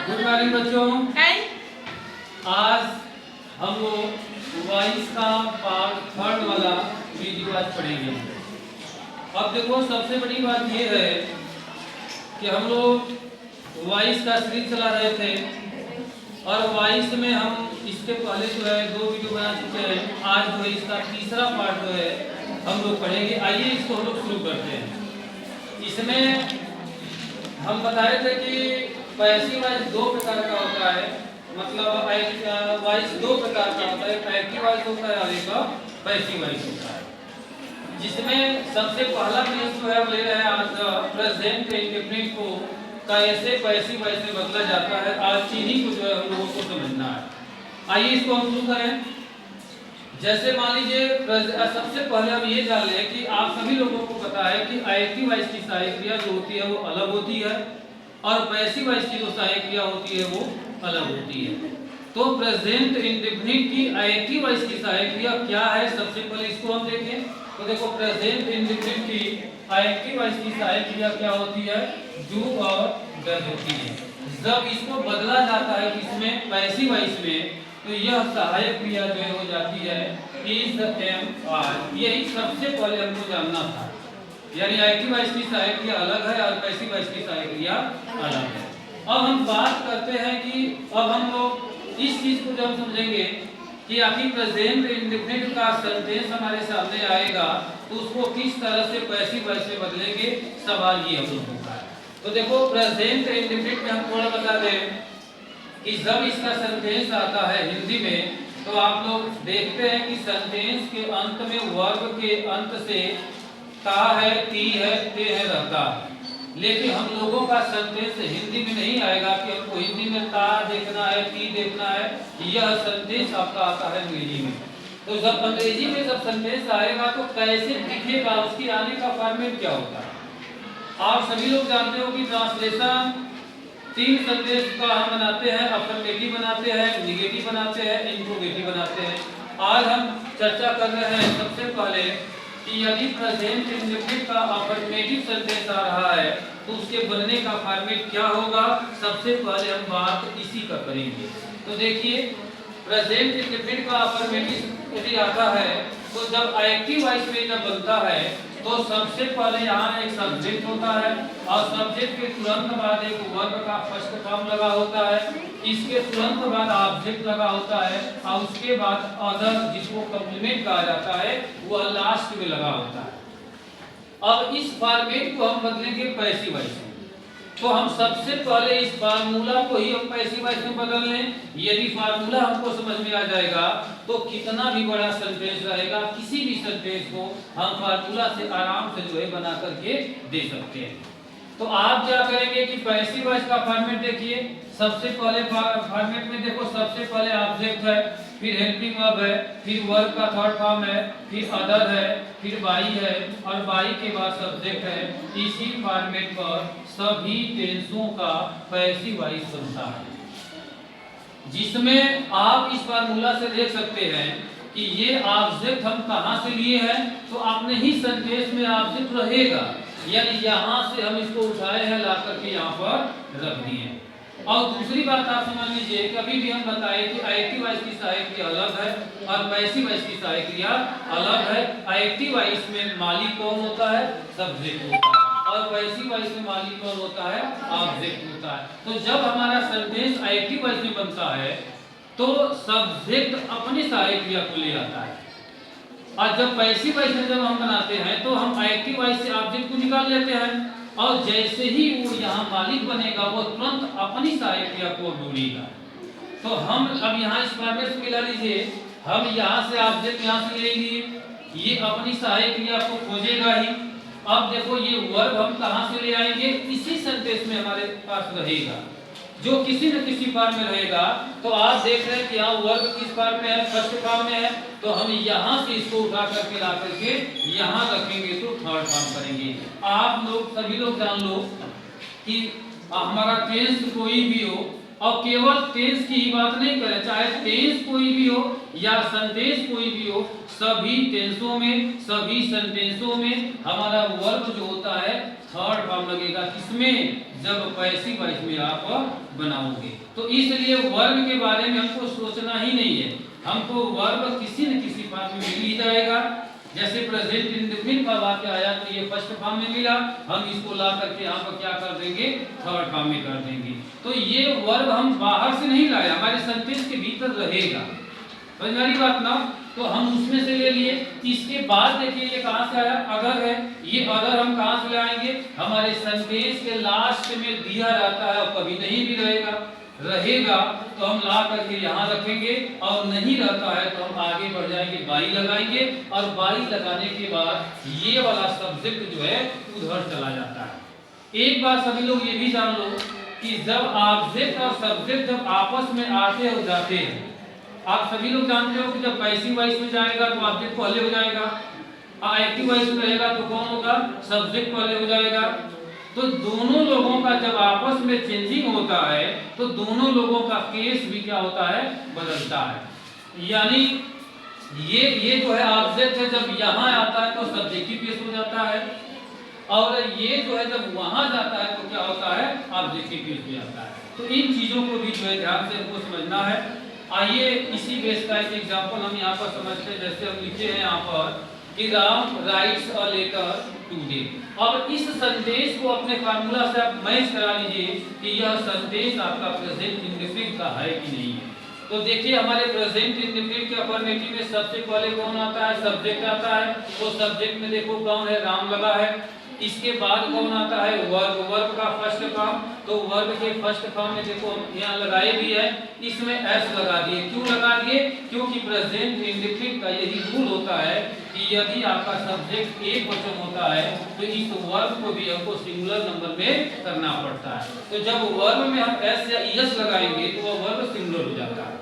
Good morning बच्चों। आज हम लोग वॉइस का पार्ट थर्ड वाला वीडियो आज पढ़ेंगे। अब देखो, सबसे बड़ी बात ये है कि हम लोग वॉइस का सीरीज चला रहे थे और वॉइस में हम इसके पहले जो है 2 वीडियो बना चुके हैं। आज जो है इसका तीसरा पार्ट जो है हम लोग पढ़ेंगे। आइए इसको हम लोग शुरू करते हैं। इसमें हम बताए थे कि पैसिव वॉइस 2 प्रकार का होता है, मतलब वॉइस 2 प्रकार का होता है, एक्टिव वॉइस होता है और एक पैसिव वॉइस होता है। जिसमें सबसे पहला केस जो है हम ले रहे हैं आज प्रेजेंट इंडेफिनिट को कैसे पैसिव वॉइस में बदला जाता है। आज इन्हीं को जो है हम लोगों को समझना है। आइए इसको हम शुरू करें। जैसे मान लीजिए, सबसे पहले हम ये जान लें कि आप सभी लोगों को पता है कि एक्टिव वॉइस की सहायक क्रिया जो होती है वो अलग होती है और पैसिव वॉइस की जो सहायक क्रिया होती है वो अलग होती है। तो प्रेजेंट इंडेफिनिट की एक्टिव वॉइस की सहायक क्रिया क्या है, सबसे पहले इसको हम देखें। तो देखो, प्रेजेंट इंडेफिनिट की एक्टिव वॉइस की सहायक क्रिया क्या होती है, डू और डज होती है। जब इसको बदला जाता है किसमें, पैसिव वॉइस में, तो यह सहायक क्रिया जो हो जाती है इज एम आर। यही सबसे पहले हमको जानना था, यानी एक्टिव वॉइस की सहायक क्रिया अलग है और पैसिव वॉइस की सहायक क्रिया अलग है। अब हम बात करते हैं कि अब हम लोग इस चीज को जब समझेंगे कि आखिर प्रेजेंट इंडेफिनिट का सेंटेंस हमारे सामने आएगा तो उसको किस तरह से पैसिव वॉइस में बदलेंगे, सवाल ये हम लोगों का है। तो देखो, प्रेजेंट इंडेफिनिट में हम थोड़ा बता दें कि जब इसका सेंटेंस आता है हिंदी में तो आप लोग देखते हैं कि सेंटेंस के अंत में वर्ब के अंत से ता है, ती है, ते है रहता है। लेकिन हम लोगों का सेंटेंस हिंदी में नहीं आएगा कि हमको हिंदी में ता देखना है, ती देखना है। यह सेंटेंस आपका आता है अंग्रेजी में। तो जब अंग्रेजी में जब सेंटेंस आएगा तो कैसे दिखेगा, उसकी आने का फॉर्मेट क्या होता है। आप सभी लोग जानते हो कि ट्रांसलेशन 3 संदेश का हम बनाते हैं, अफर्मेटिव बनाते हैं, नेगेटिव बनाते हैं, इंट्रोगेटिव बनाते हैं। आज हम चर्चा कर रहे हैं सबसे पहले कि यदि प्रेजेंट इंडेफिनिट का अफर्मेटिव संदेश आ रहा है तो उसके बनने का फॉर्मेट क्या होगा। सबसे पहले हम बात इसी का करेंगे। तो देखिए, प्रेजेंट इंडेफिनिट का अफर्मेटिव यदि आता है तो जब एक्टिव वॉइस में जब बनता है तो सबसे पहले यहाँ एक सब्जेक्ट होता है और सब्जेक्ट के तुरंत बाद एक वर्ब का फर्स्ट फॉर्म लगा होता है। इसके तुरंत बाद ऑब्जेक्ट लगा होता है और उसके बाद अदर, जिसको कॉम्प्लीमेंट कहा जाता है, वह लास्ट में लगा होता है। अब इस फॉर्मेट को हम बदलेंगे पैसिव वॉइस में। तो हम सबसे पहले इस फार्मूला को ही हम पैसिव वॉइस में बदल लें। यदि फार्मूला हमको समझ में आ जाएगा तो कितना भी बड़ा सेंटेंस रहेगा, किसी भी सेंटेंस को हम फार्मूला से आराम से जो है बना करके दे सकते हैं। तो आप क्या करेंगे कि पैसिव वॉइस का फॉर्मेट देखिए। सबसे पहले फॉर्मेट में देखो, सबसे पहले ऑब्जेक्ट है, फिर हेल्पिंग वर्ब है, फिर वर्ब का थर्ड फॉर्म है, फिर अदर है, फिर बाई है और बाई के बाद सब्जेक्ट है। इसी फॉर्मेट पर सभी टेंसों का पैसिव वॉइस बनता है, जिसमें आप इस फार्मूला से देख सकते हैं कि ये ऑब्जेक्ट हम कहां से लिए हैं। तो आपने ही सेंटेंस में ऑब्जेक्ट रहेगा, यानी यहां से हम इसको उठाए हैं, ला करके यहां पर रख दिए। और दूसरी बात आप समझ लीजिए, कभी भी हम बताए कि एक्टिव वॉइस की सहायक क्रिया अलग है और पैसिव वॉइस की सहायक क्रिया अलग है। एक्टिव वॉइस में मालिक कौन होता है, सब्जेक्ट होता है, और पैसिव वॉइस में मालिक कौन होता है, ऑब्जेक्ट होता है। तो जब हमारा सेंटेंस एक्टिव वॉइस में बनता है तो सब्जेक्ट अपनी सहायक क्रिया को ले आता है, और जब पैसिव वॉइस में जब हम बनाते हैं तो हम एक्टिव वॉइस से ऑब्जेक्ट को निकाल लेते हैं और जैसे ही वो यहाँ मालिक बनेगा वो तुरंत अपनी सहायक क्रिया को ढूंढेगा। तो हम अब यहाँ इस फॉर्मेट को मिला लीजिए, हम यहाँ से ऑब्जेक्ट यहाँ से ले लिए, ये अपनी सहायक क्रिया को खोजेगा ही। अब देखो, ये वर्ब हम कहाँ से ले आएंगे, इसी सेंटेंस में हमारे पास रहेगा, जो किसी न किसी फॉर्म में रहेगा। तो आप देख रहे हैं कि यहाँ वर्ब किस फॉर्म में है, फर्स्ट फॉर्म में है। तो हम यहाँ से इसको उठा करके ला करके यहाँ रखेंगे तो थर्ड फॉर्म करेंगे। आप लोग सभी लोग जान लो कि हमारा टेंस कोई भी हो, और केवल टेंस की ही बात नहीं करें, चाहे टेंस कोई भी हो या सेंटेंस कोई भी हो, सभी टेंसों में, सभी सेंटेंसों में हमारा वर्ब जो होता है थर्ड फॉर्म लगेगा। किसमें, जब पैसिव वॉइस में आप बनाओगे। तो इसलिए वर्ब के बारे में हमको सोचना ही नहीं है, हमको वर्ब किसी न किसी फॉर्म में मिल ही जाएगा। जैसे प्रेजेंट इंडेफिनिट का वाक्य आया तो ये फर्स्ट फॉर्म में मिला, हम इसको ला करके यहाँ पर क्या कर देंगे, थर्ड फॉर्म में कर देंगे। तो ये वर्ब हम बाहर से नहीं लाए, हमारे सेंटेंस के भीतर रहेगा, समझ में आ रही बात ना। तो हम उसमें से ले लिए। इसके बाद देखिए ये कहाँ से आया, अगर है, ये अगर हम कहाँ से लाएंगे, हमारे सेंटेंस के लास्ट में दिया जाता है और कभी नहीं भी रहेगा तो हम ला करके यहाँ रखेंगे, और नहीं रहता है तो हम आगे बढ़ जाएंगे, बाई लगाएंगे, और बाई लगाने के बाद ये वाला सब्जेक्ट जो है उधर चला जाता है। एक बात सभी लोग ये भी जान लो कि जब ऑब्जेक्ट और सब्जेक्ट जब आपस में आते हो जाते हैं, आप सभी लोग जानते हो कि जब पैसिव वॉइस में जाएगा तो ऑब्जेक्ट पहले हो जाएगा, एक्टिव वॉइस में रहेगा तो कौन होगा, सब्जेक्ट पहले हो जाएगा। तो दोनों लोगों का जब आपस में चेंजिंग होता है तो दोनों लोगों का केस भी क्या होता है, बदलता है। यानी ये जो है ऑब्जेक्ट है, जब यहाँ आता है तो सब्जेक्टिव केस हो जाता है, और ये जो है जब वहां जाता है तो क्या होता है, ऑब्जेक्टिव केस हो जाता है। तो इन चीजों को भी जो है ध्यान से हमको समझना है। आइए इसी बेस का एक एग्जाम्पल हम यहाँ पर समझते हैं। जैसे हम लिखे हैं यहाँ पर कि Ram writes a letter today. अब इस संदेश को अपने फार्मूला से आप मैच करा लीजिए कि यह संदेश आपका प्रेजेंट इंडेफिनिट का है कि नहीं है। तो देखिए हमारे प्रेजेंट इंडेफिनिट के अफर्मेटिव में सबसे पहले कौन आता है, सब्जेक्ट आता है। तो सब्जेक्ट में देखो कौन है, राम लगा है। इसके बाद कौन आता है, वर्ब, वर्ब का फर्स्ट फॉर्म। तो वर्ब के फर्स्ट फॉर्म में देखो हम यहाँ लगाए भी है, इसमें एस लगा दिए। क्यों लगा दिए, क्योंकि प्रेजेंट इंडेफिनिट का यही रूल होता है कि यदि आपका सब्जेक्ट एक वचन होता है तो इस वर्ब को भी हमको सिंगुलर नंबर में करना पड़ता है। तो जब वर्ब में हम एस या ईएस लगाएंगे तो वह वर्ब सिंगुलर हो जाता है।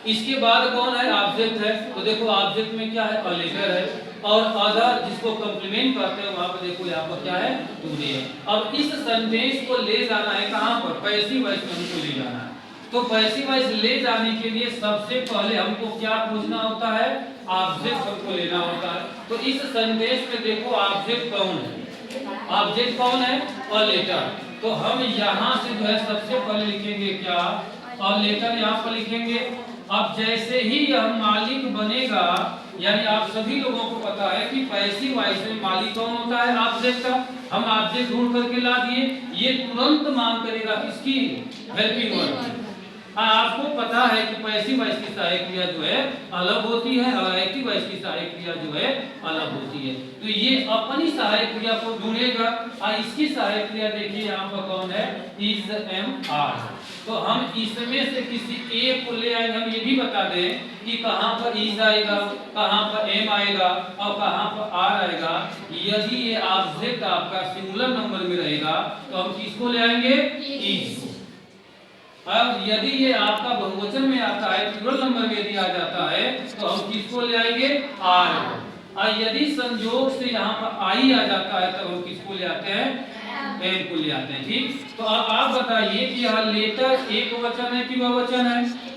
इसके बाद कौन है, ऑब्जेक्ट है। तो देखो ऑब्जेक्ट में क्या है, अ लेटर है, और अदर जिसको कॉम्प्लीमेंट करते हैं वहां पर देखो यहाँ पर क्या है, टुडे है। अब इस सेंटेंस को ले जाना है कहाँ पर, पैसिव वॉइस में हमको ले जाना है। तो पैसिव वॉइस ले जाने के लिए सबसे पहले हमको क्या पूछना होता है, ऑब्जेक्ट हमको लेना होता है। तो इस सेंटेंस में देखो ऑब्जेक्ट कौन है, ऑब्जेक्ट कौन है, अ लेटर। तो हम यहाँ से जो है सबसे पहले लिखेंगे क्या, अ लेटर यहाँ पर लिखेंगे। अब जैसे ही यह मालिक बनेगा, यानी आप सभी लोगों को पता है कि पैसिव वॉइस में मालिक कौन होता है, ऑब्जेक्ट का। हम ऑब्जेक्ट ढूंढ करके ला दिए, ये तुरंत मांग करेगा किसकी, हेल्पिंग वर्ब। आपको पता है कि पैसिव वॉइस की सहायक क्रिया जो है अलग होती है और एक्टिव वॉइस की सहायक क्रिया जो है अलग होती है। तो ये अपनी सहायक क्रिया को ढूंढेगा, और इसकी सहायक क्रिया देखिए यहाँ पर कौन है, इज एम आर। तो हम इसमें से किसी एक को ले आएंगे। हम ये भी बता दें कि कहाँ पर इज आएगा, कहाँ पर एम आएगा और कहाँ पर आर आएगा। यदि ये ऑब्जेक्ट आपका सिंगुलर नंबर में रहेगा तो हम किसको ले आएंगे, इज को। अब यदि ये आपका बहुवचन में आता है, प्लूरल नंबर में यदि आ जाता है तो हम किसको ले आएंगे, आर को। और यदि संयोग से यहाँ पर आई आ जाता है तो हम किसको ले आते हैं, एम को ले आते हैं। ठीक, तो अब आप बताइए कि यह लेटर एक वचन है कि बहुवचन है,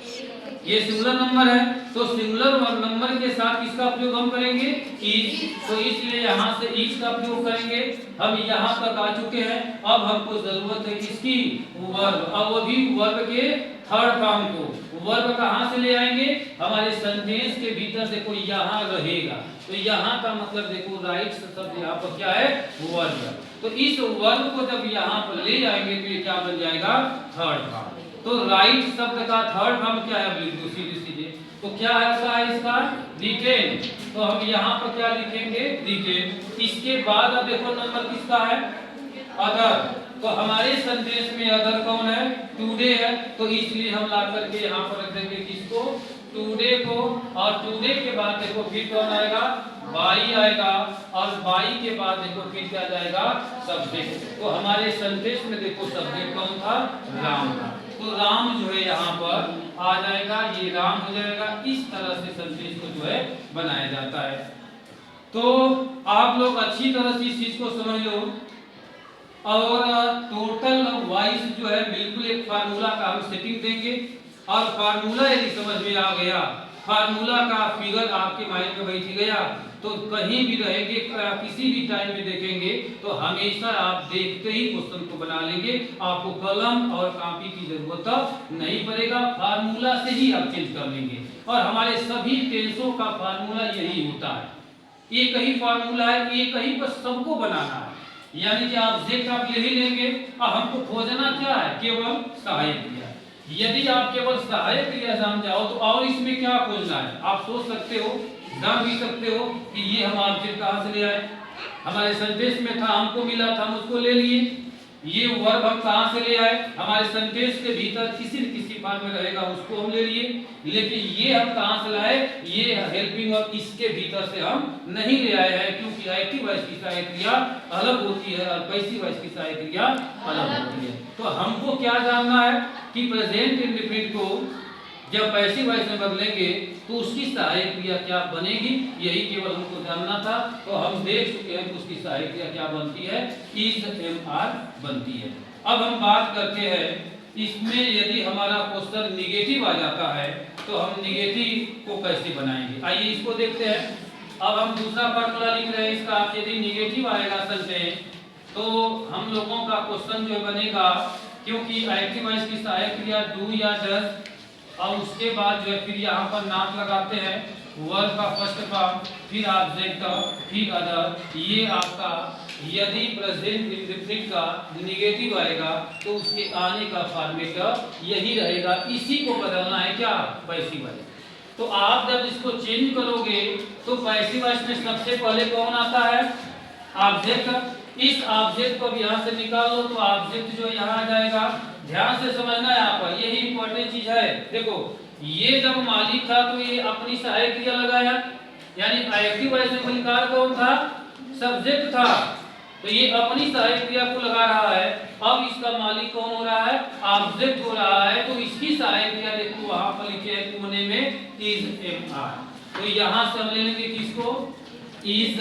ये सिंगुलर नंबर है। तो सिंगुलर नंबर के साथ किसका प्रयोग हम करेंगे, इज। तो इसलिए यहाँ से इज का प्रयोग करेंगे। हम यहाँ तक आ चुके हैं, अब हमको जरूरत है किसकी, वर्ब। अब वो भी वर्ब के थर्ड फॉर्म को। वर्ब कहाँ से ले आएंगे, हमारे सेंटेंस के भीतर देखो यहाँ रहेगा। तो यहाँ का मतलब देखो राइट शब्द यहाँ पर क्या है, वर्ब। तो इस वर्ब को जब यहाँ पर ले जाएंगे तो ये क्या बन जाएगा, थर्ड फॉर्म। तो राइट शब्द का थर्ड फॉर्म क्या है, बिल्कुल सीधे सीधे। तो क्या है इसका, रिटेन। तो हम यहाँ पर क्या लिखेंगे, रिटेन। इसके बाद अब देखो नंबर किसका है, अदर। तो हमारे सेंटेंस में अदर कौन है, टुडे है। तो इसलिए हम ला करके यहाँ पर रख देंगे किसको, टुडे को। और टुडे के बाद देखो फिर कौन आएगा, बाई आएगा। और बाई के बाद देखो फिर क्या जाएगा, सब्जेक्ट। तो हमारे सेंटेंस में देखो सब्जेक्ट कौन था, राम था। तो राम जो है यहाँ पर आ जाएगा, ये राम हो जाएगा। इस तरह से सेंटेंस को जो है बनाया जाता है। तो आप लोग अच्छी तरह से इस चीज को समझ लो। और टोटल वॉइस जो है बिल्कुल एक फार्मूला का हम सेटिंग देंगे, और फार्मूला यदि समझ में आ गया फार्मूला का फिगर आपके माइंड में बैठ गया तो कहीं भी रहेंगे, किसी भी टाइम में देखेंगे तो हमेशा आप देखते ही क्वेश्चन को बना लेंगे। आपको कलम और कॉपी की जरूरत नहीं पड़ेगा, फार्मूला से ही आप चेंज कर लेंगे। और हमारे सभी टेंसों का फार्मूला यही होता है, एक ही फार्मूला है, एक ही पर सबको बनाना है। यानी कि ऑब्जेक्ट आप ले ही लेंगे और हमको खोजना क्या है, केवल सहायक क्रिया। यदि आप केवल सहायक क्रिया जान जाओ तो और इसमें क्या खोजना है, आप सोच सकते हो, जान भी सकते हो कि ये हम ऑब्जेक्ट कहाँ से ले आए, हमारे सेंटेंस में था, हमको मिला था, हम उसको ले लिए। ये वर्ब हम कहाँ से ले आए, हमारे सेंटेंस के भीतर किसी न किसी फॉर्म में रहेगा, उसको हम ले लिए। लेकिन ये हम कहाँ से लाए, ये हेल्पिंग और इसके भीतर से हम नहीं ले आए हैं, क्योंकि एक्टिव वॉइस की सहायक क्रिया अलग होती है और पैसिव वॉइस की सहायक क्रिया अलग होती है। तो हमको क्या जानना है कि प्रेजेंट इंडेफिनिट को जब पैसिव वॉइस में बदलेंगे तो उसकी सहायक क्रिया क्या बनेगी, यही केवल हमको जानना था। तो हम देख चुके हैं कि उसकी सहायक क्रिया क्या बनती है, इज एम आर बनती है। अब हम बात करते हैं इसमें यदि हमारा क्वेश्चन निगेटिव आ जाता है तो हम निगेटिव को कैसे बनाएंगे, आइए इसको देखते हैं। अब हम दूसरा फार्मूला लिख रहे हैं इसका, यदि निगेटिव आएगा सेंटेंस तो हम लोगों का क्वेश्चन जो बनेगा, क्योंकि एक्टिव वॉइस की सहायक क्रिया डू या डज और उसके बाद जो है फिर यहाँ पर नाम लगाते हैं, वर्ब का फर्स्ट फॉर्म, फिर ऑब्जेक्ट, फिर अदर। ये आपका यदि प्रेजेंट इंडेफिनिट का निगेटिव आएगा तो उसके आने का फॉर्मेट यही रहेगा, इसी को बदलना है क्या, पैसिव वॉइस। तो आप जब इसको चेंज करोगे तो पैसिव वॉइस में सबसे पहले कौन आता है, ऑब्जेक्ट। इस ऑब्जेक्ट को यहाँ से निकाल लो तो ऑब्जेक्ट जो यहाँ आ जाएगा। ध्यान से समझना है, यहाँ पर यही इंपॉर्टेंट चीज है। देखो ये जब मालिक था तो ये अपनी सहायक क्रिया लगाया, यानी एक्टिव वॉइस में मलिकार कौन था, सब्जेक्ट था, तो ये अपनी सहायक क्रिया को लगा रहा है। अब इसका मालिक कौन हो रहा है, ऑब्जेक्ट हो रहा है, तो इसकी सहायक क्रिया देखो वहां पर लिखे है कोने में इज एम आर। तो यहाँ से हम ले लेंगे किसको, इज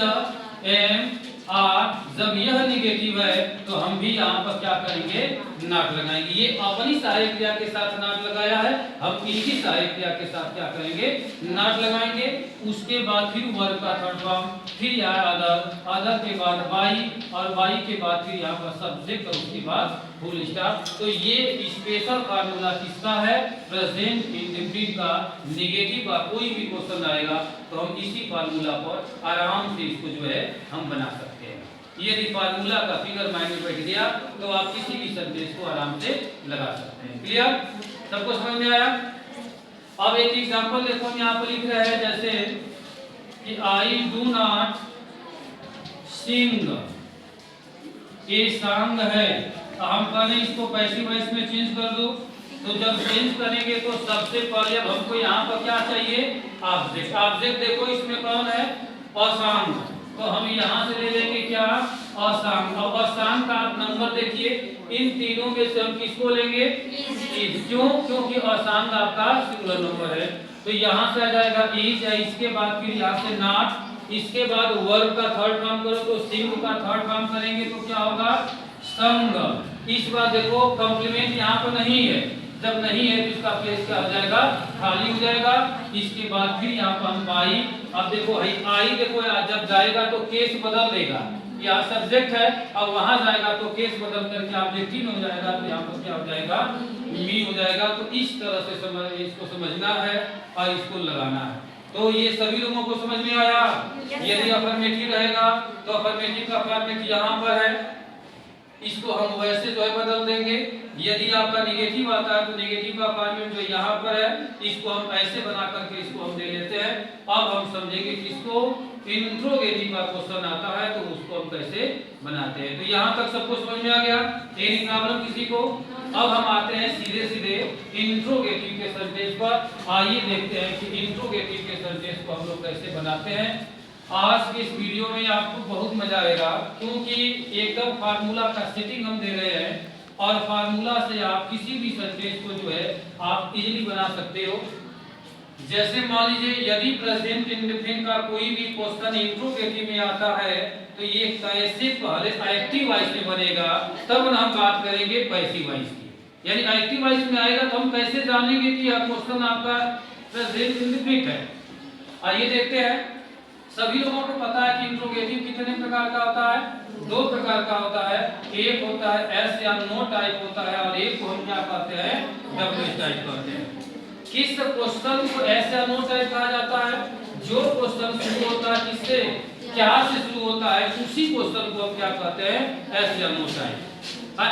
एम आर। जब यह निगेटिव है तो हम भी यहाँ पर क्या करेंगे, नॉट लगाएंगे। ये अपनी सहायक क्रिया के साथ नॉट लगाया है, हम इनकी सहायक क्रिया के साथ क्या करेंगे, नॉट लगाएंगे। उसके बाद फिर वर्ब का थर्ड फॉर्म, फिर यहाँ अदर, अदर के बाद वाई और वाई के बाद फिर यहाँ पर सब्जेक्ट और उसके बाद फुल स्टॉप। तो ये स्पेशल फार्मूला किसका है, प्रेजेंट इंडेफिनिट का। निगेटिव का कोई भी क्वेश्चन आएगा तो हम इसी फार्मूला पर आराम से इसको जो है हम बना सकते हैं। यदि फार्मूला का फिगर माइंड में बैठ गया तो आप किसी भी सेंटेंस को आराम से लगा सकते हैं। क्लियर, सबको समझ में आया। अब एक एग्जांपल देखो, हम यहाँ पर लिख रहे हैं जैसे कि आई डू नॉट सिंग, ये सॉन्ग है, हम कहने इसको पैसिव वॉइस में चेंज कर दो। तो जब चेंज करेंगे तो सबसे पहले अब हमको यहाँ पर क्या चाहिए, ऑब्जेक्ट। ऑब्जेक्ट देखो इसमें कौन है, असॉन्ग, तो हम यहाँ से ले लेंगे क्या, असॉन्ग। अब असॉन्ग का आप नंबर देखिए, इन तीनों में से हम किसको लेंगे, इज। क्यों, क्योंकि असॉन्ग आपका सिंगुलर नंबर है। तो यहाँ से आ जाएगा इज, इसके बाद फिर यहाँ से नॉट, इसके बाद वर्ब का थर्ड फॉर्म करो तो सिंग का थर्ड फॉर्म करेंगे तो क्या होगा, संग। इस बार देखो कॉम्प्लीमेंट यहाँ पर नहीं है, जब नहीं है तो इसका प्लेस क्या हो जाएगा, खाली हो जाएगा। इसके बाद फिर यहाँ पर हम बाई, अब देखो आई देखो जब जाएगा तो केस बदल देगा, यहाँ सब्जेक्ट है अब वहां जाएगा तो केस बदल करके ऑब्जेक्टिव हो जाएगा, तो यहाँ पर क्या हो जाएगा, मी हो जाएगा। तो इस तरह से इसको समझना है और इसको लगाना है। तो ये सभी लोगों को समझ में आया। यदि अफर्मेटिव रहेगा तो अफर्मेटिव का फॉर्मेट यहाँ पर है, इसको हम वैसे जो है बदल देंगे। यदि आपका निगेटिव आता है तो निगेटिव का फॉर्मेट जो यहाँ पर है इसको हम ऐसे बना करके इसको हम दे लेते हैं। अब हम समझेंगे कि इसको इंट्रोगेटिव का क्वेश्चन आता है तो उसको हम कैसे बनाते हैं। तो यहाँ तक सबको समझ में आ गया, एनी प्रॉब्लम किसी को। अब हम आते हैं सीधे सीधे इंट्रोगेटिव के सेंटेंस पर। आइए देखते हैं कि इंट्रोगेटिव के सेंटेंस को हम लोग कैसे बनाते हैं। आज के इस वीडियो में आपको बहुत मजा आएगा, क्योंकि एकदम फार्मूला का सेटिंग हम दे रहे हैं और फार्मूला से आप किसी भी सेंटेंस को जो है आप इजीली बना सकते हो। जैसे मान लीजिए यदि प्रेजेंट इंडेफिनिट का कोई भी क्वेश्चन इंट्रोगेटिव में आता है तो ये कैसे पहले एक्टिव वॉइस में बनेगा, तब हम बात करेंगे पैसिव वॉइस की। यानी एक्टिव वॉइस में आएगा तो हम कैसे जानेंगे कि यह क्वेश्चन आपका प्रेजेंट इंडेफिनिट है। आइए देखते हैं। सभी लोगों को पता है कि इंट्रोगेटिव कितने प्रकार का होता है? दो प्रकार का होता है। एक होता है एस या नो टाइप होता है और एक को हम क्या कहते हैं? डब्ल्यू टाइप कहते हैं। किस क्वेश्चन को एस या नो टाइप कहा जाता है? जो क्वेश्चन शुरू होता है किससे? क्या से शुरू होता है, उसी क्वेश्चन को हम क्या कहते हैं? एस या नो टाइप।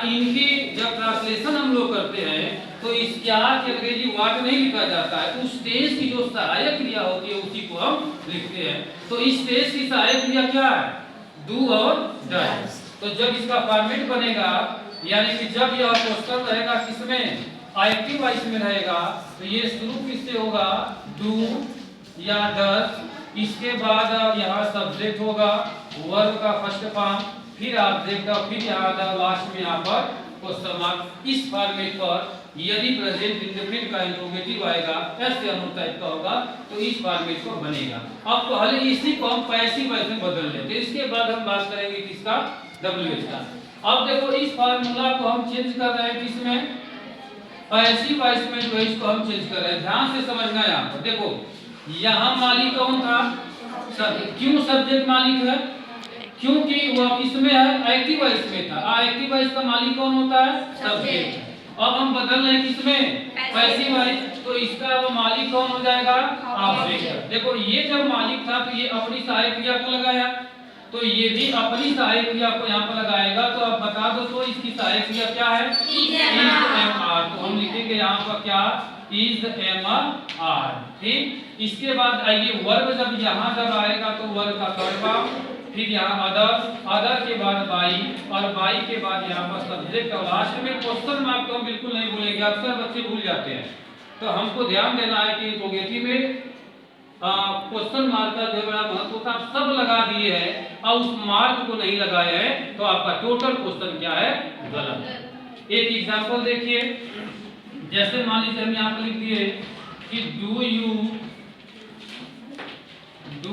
इनकी जब ट्रांसलेशन हम लोग करते हैं तो इस क्या के अंग्रेजी वर्ड नहीं लिखा जाता है, उस टेंस की जो सहायक क्रिया होती है उसी को हम लिखते हैं। तो इस टेंस की सहायक क्रिया क्या है? डू और डज। तो जब इसका फॉर्मेट बनेगा, यानी कि जब यह क्वेश्चन रहेगा किसमें? एक्टिव वॉइस में रहेगा, तो ये शुरू किससे होगा? डू या डज। इसके बाद यहाँ सब्जेक्ट होगा, वर्ब का फर्स्ट फॉर्म, फिर ऑब्जेक्ट का, फिर यहाँ लास्ट में यहाँ पर क्वेश्चन मार्क। इस फॉर्मेट पर यदि प्रेजेंट इंडेफिनिट का इंट्रोगेटिव आएगा, एस या नो टाइप का होगा, तो इस फॉर्मेट पर बनेगा। अब पहले इसी को हम पैसिव वॉइस में बदल लेते हैं, इसके बाद हम बात करेंगे किसका? डब्ल्यूएच का। अब देखो इस फार्मूला को हम चेंज कर रहे हैं किसमें? पैसिव वॉइस में जो है इसको हम चेंज कर रहे हैं। ध्यान से समझना यहाँ पर। देखो यहाँ मालिक कौन था? क्यों सब्जेक्ट मालिक है? क्योंकि वह किसमें है? एक्टिव वॉइस में था। एक्टिव वॉइस का मालिक कौन होता है? सब्जेक्ट। अब हम बदल रहे हैं किसमें? Passive voice. तो इसका वो मालिक कौन हो जाएगा? ऑब्जेक्ट। देखो ये जब मालिक था तो ये अपनी सहायक क्रिया को लगाया, तो ये भी अपनी सहायक क्रिया को यहाँ पर लगाएगा। तो अब बता दो तो इसकी सहायक क्रिया क्या है? Is am are. तो हम लिखेंगे यहाँ पर क्या? Is am are. ठीक। इसके बाद आइए वर्ब जब यहाँ जब आएगा तो वर्ब का थर्ड फॉर्म, फिर यहाँ अदर के बाद बाई, और बाई के बाद यहाँ पर सब्जेक्ट, और लास्ट में क्वेश्चन मार्क तो हम बिल्कुल नहीं भूलेंगे, अक्सर बच्चे भूल जाते हैं। तो हमको ध्यान देना है कि इंट्रोगेटिव में क्वेश्चन मार्क का जो बड़ा महत्व होता है सब लगा दिए हैं और उस मार्क को नहीं लगाया है तो आपका टोटल क्वेश्चन क्या है? गलत। एक एग्जांपल देखिए, जैसे मान लीजिए हम यहाँ पर लिख दिए कि do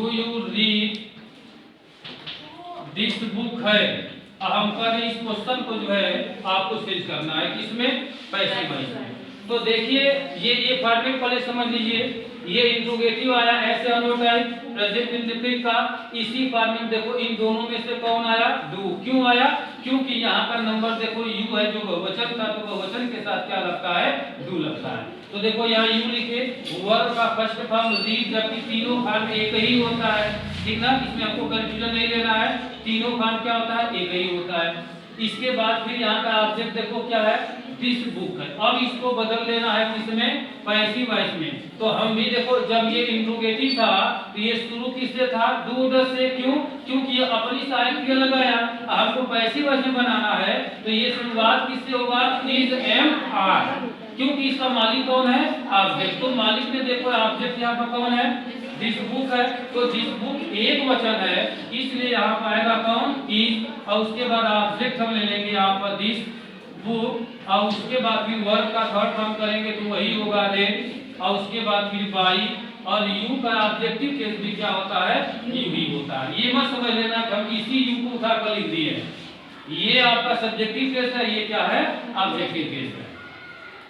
you read this book है। अब हम कह रहे इस क्वेश्चन को जो है आपको चेंज करना है किसमें? पैसिव वॉइस में। तो देखिए ये फॉर्मेट पहले समझ लीजिए। ये इंट्रोगेटिव आया ऐसे नो टाइप प्रेजेंट इंडेफिनिट का, इसी फॉर्मेट देखो इन दोनों में से कौन आया? डू। क्यों आया? क्योंकि यहाँ का नंबर देखो यू है जो बहुवचन था, तो बहुवचन के साथ क्या लगता है? डू लगता है। तो देखो यहाँ यू लिखे, वर्ब का फर्स्ट फॉर्म रीड, जबकि तीनों फॉर्म एक ही होता है। ठीक ना? इसमें आपको कंफ्यूजन नहीं लेना है, तीनों फॉर्म क्या होता है? एक ही होता है। इसके बाद फिर यहाँ का ऑब्जेक्ट देखो क्या है? दिस बुक है। अब इसको बदल देना है किसमें? पैसिव वॉइस में। तो हम भी देखो जब ये इंट्रोगेटिव था तो ये शुरू किससे था? डू डज से। क्यों? क्योंकि ये अपनी सहायक क्रिया लगाया। हमको पैसिव वॉइस में बनाना है तो ये शुरुआत किससे होगा? इज एम आर, क्योंकि इसका मालिक कौन है? ऑब्जेक्ट। तो मालिक में देखो ऑब्जेक्ट यहाँ पर कौन है? दिस बुक है। तो दिस बुक एक वचन है, इसलिए यहाँ पर आएगा कौन? इज, और उसके बाद ऑब्जेक्ट हम ले लेंगे यहाँ पर दिस बुक, और उसके बाद फिर वर्ब का थर्ड फॉर्म करेंगे तो वही होगा रेड, और उसके बाद फिर बाई, और यू का ऑब्जेक्टिव केस भी क्या होता है? यू ही होता है। ये मत समझ लेना कि हम इसी यू को उठा कर लिख दिए, ये आपका सब्जेक्टिव केस है, ये क्या है? ऑब्जेक्टिव केस है।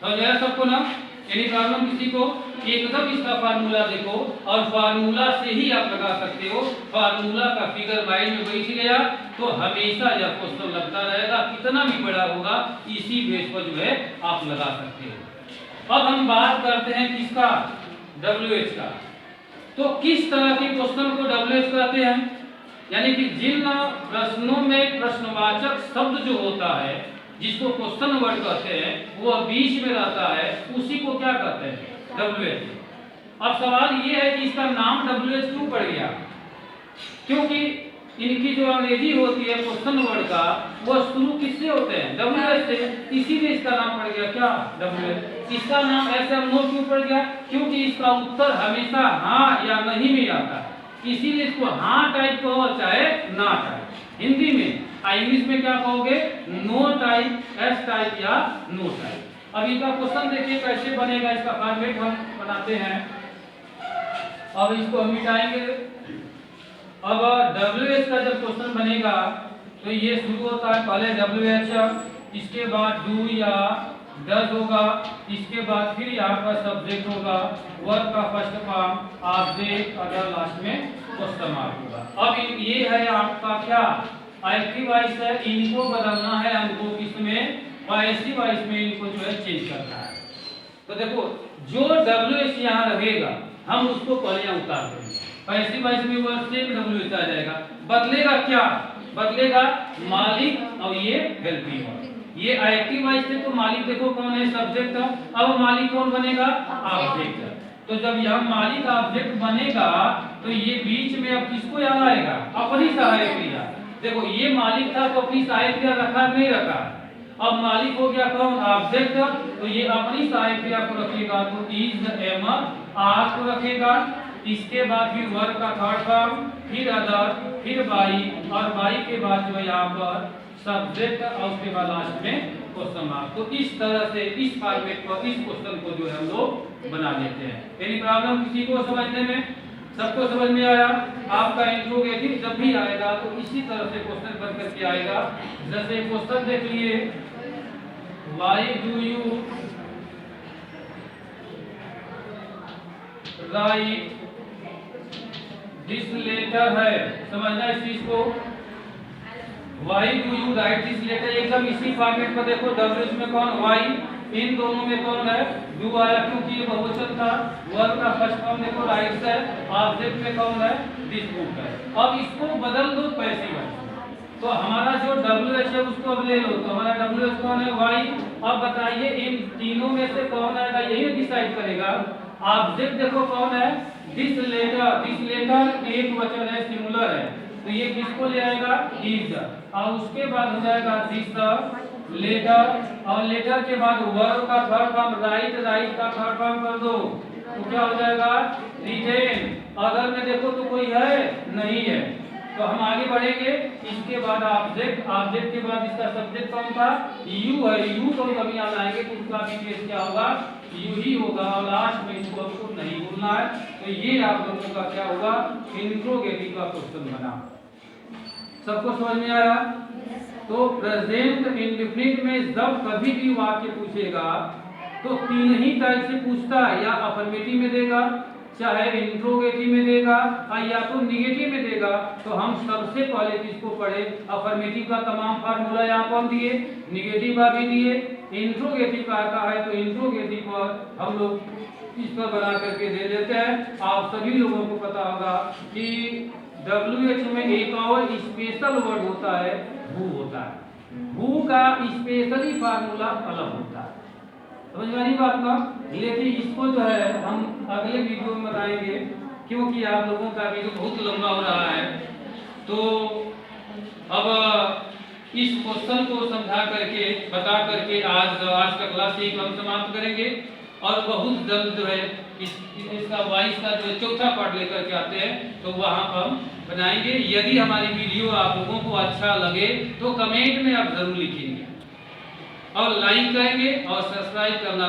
तो जरा सबको ना एनी प्रॉब्लम किसी को? एकदम इसका फार्मूला देखो और फार्मूला से ही आप लगा सकते हो। फार्मूला का फिगर माइंड में बैठ गया तो हमेशा यह क्वेश्चन लगता रहेगा, कितना भी बड़ा होगा इसी बेस पर जो है आप लगा सकते हो। अब हम बात करते हैं किसका? डब्ल्यूएच का। तो किस तरह के क्वेश्चन को डब्ल्यूएच कहते हैं? यानी कि जिन प्रश्नों में प्रश्नवाचक शब्द जो होता है, जिसको क्वेश्चन वर्ड कहते हैं, वो बीच में रहता है, उसी को क्या कहते हैं? डब्ल्यूएच। अब सवाल ये है कि इसका नाम डब्ल्यूएच क्यों पड़ गया? क्योंकि इनकी जो अंग्रेजी होती है क्वेश्चन वर्ड का, वो शुरू किससे होते हैं? डब्ल्यूएच से, इसीलिए इसका नाम पड़ गया क्या? डब्ल्यूएच। इसका नाम ऐसा नो क्यों पड़ गया? क्योंकि इसका उत्तर हमेशा हाँ या नहीं में आता है, इसीलिए इसको हाँ टाइप कहो चाहे ना टाइप। हिंदी में, इंग्लिश में क्या कहोगे? नो टाइप, एस टाइप या नो टाइप। अब इनका क्वेश्चन देखिए कैसे बनेगा, इसका फॉर्मेट हम बनाते हैं। अब इसको हम मिटाएंगे। अब डब्ल्यूएच का जब क्वेश्चन बनेगा तो ये शुरू होता है पहले डब्ल्यूएच, इसके बाद डू या डज होगा, इसके बाद फिर यहाँ पर सब्जेक्ट होगा, वर्ब का फर्स्ट फॉर्म, ऑब्जेक्ट, अगर लास्ट में क्वेश्चन मार्क होगा। अब ये है आपका क्या एक्टिव वॉइस है, इनको बदलना है हमको, किसमें पैसिव वॉइस में इनको जो है चेंज करना है। तो देखो जो WH यहाँ रहेगा हम उसको पहले यहाँ उतार देंगे, पैसिव वॉइस में वो सेम WH आ जाएगा। बदलेगा क्या, बदलेगा मालिक और ये हेल्पिंग वर्ब। ये एक्टिव वॉइस थे तो मालिक देखो कौन है, सब्जेक्ट था, अब मालिक कौन बनेगा, ऑब्जेक्ट। तो जब यह मालिक ऑब्जेक्ट बनेगा तो ये बीच में अब किसको याद आएगा, अपनी सहायक क्रिया। देखो ये मालिक था तो अपनी सहायक क्रिया रखा नहीं रखा, अब मालिक हो गया कौन, ऑब्जेक्ट, तो ये अपनी सहायक क्रिया को रखेगा, तो इज, एम, आर को रखेगा। इसके बाद फिर वर्ब का थर्ड फॉर्म, फिर अदर, फिर बाई, और बाई के बाद जो है यहाँ पर सब्जेक्ट, और उसके बाद लास्ट में क्वेश्चन मार्क। तो इस तरह से इस फॉर्मेट पर इस क्वेश्चन को जो है हम लोग बना लेते हैं। एनी प्रॉब्लम किसी को समझने में, सबको समझ में आया? आपका इंट्रोगेटिव जब भी आएगा तो इसी तरह से क्वेश्चन बन करके आएगा। जैसे क्वेश्चन देख लिए, Why do you write this letter है, समझना इस चीज को। Why do you write this letter एकदम इसी फॉर्मेट पर देखो, WH में कौन, why, इन दोनों में कौन है, do आया क्योंकि ये बहुवचन था। वर्ब का फर्स्ट फॉर्म देखो राइट्स है, ऑब्जेक्ट में कौन है, दिस बुक है। अब इसको बदल दो पैसिव वॉइस, तो हमारा जो WH है उसको अब ले लो, तो हमारा WH कौन है, Y। अब बताइए इन तीनों में से कौन आएगा, यही डिसाइड करेगा। ऑब्जेक्ट देखो कौन है, दिस लेटर, दिस लेटर एक वचन है, सिंगुलर है, तो ये किसको ले आएगा, इज, और उसके बाद हो जाएगा दिस लेटर, और लेटर के बाद वर्ब का थर्ड फॉर्म राइट, राइट का थर्ड फॉर्म कर दो, तो क्या हो जाएगा, रिटेन। अगर में देखो तो कोई है नहीं है, तो हम आगे बढ़ेंगे। इसके बाद ऑब्जेक्ट, ऑब्जेक्ट के बाद इसका सब्जेक्ट कौन था, यू है, यू को कभी याद आएंगे तो उसका भी केस क्या होगा, यू ही होगा, और लास्ट में इसको आपको नहीं भूलना है। तो ये आप लोगों का क्या होगा, इंट्रोगेटिव का क्वेश्चन बना। सबको समझ में आया? तो प्रेजेंट इंडेफिनिट में जब कभी भी वाक्य पूछेगा तो तीन ही टाइप से पूछता है, या अफर्मेटिव में देगा, चाहे इंट्रोगेटिव में देगा, या तो निगेटिव में देगा। तो हम सबसे पहले किसको पढ़े, अफर्मेटिव का तमाम फार्मूला यहाँ पर दिए, निगेटिव का भी दिए, इंट्रोगेटिव का आता है तो इंट्रोगेटिव पर हम लोग इस पर बना करके दे देते हैं। आप सभी लोगों को पता होगा कि WH में एक और स्पेशल वर्ड होता है, हु होता है, हु का स्पेशली फार्मूला अलग होता है। समझ में आई बात ना? लेकिन इसको जो है हम अगले वीडियो में बताएंगे, क्योंकि आप लोगों का वीडियो बहुत लंबा हो रहा है। तो अब इस क्वेश्चन को समझा करके, बता करके आज का क्लास एक हम समाप्त करेंगे, और बहुत जल्द जो है इसका वॉइस का जो चौथा पार्ट लेकर के आते हैं, तो वहाँ पर हम बनाएंगे। यदि हमारी वीडियो आप लोगों को अच्छा लगे तो कमेंट में आप जरूर लिखेंगे, और लाइक करेंगे और सब्सक्राइब करना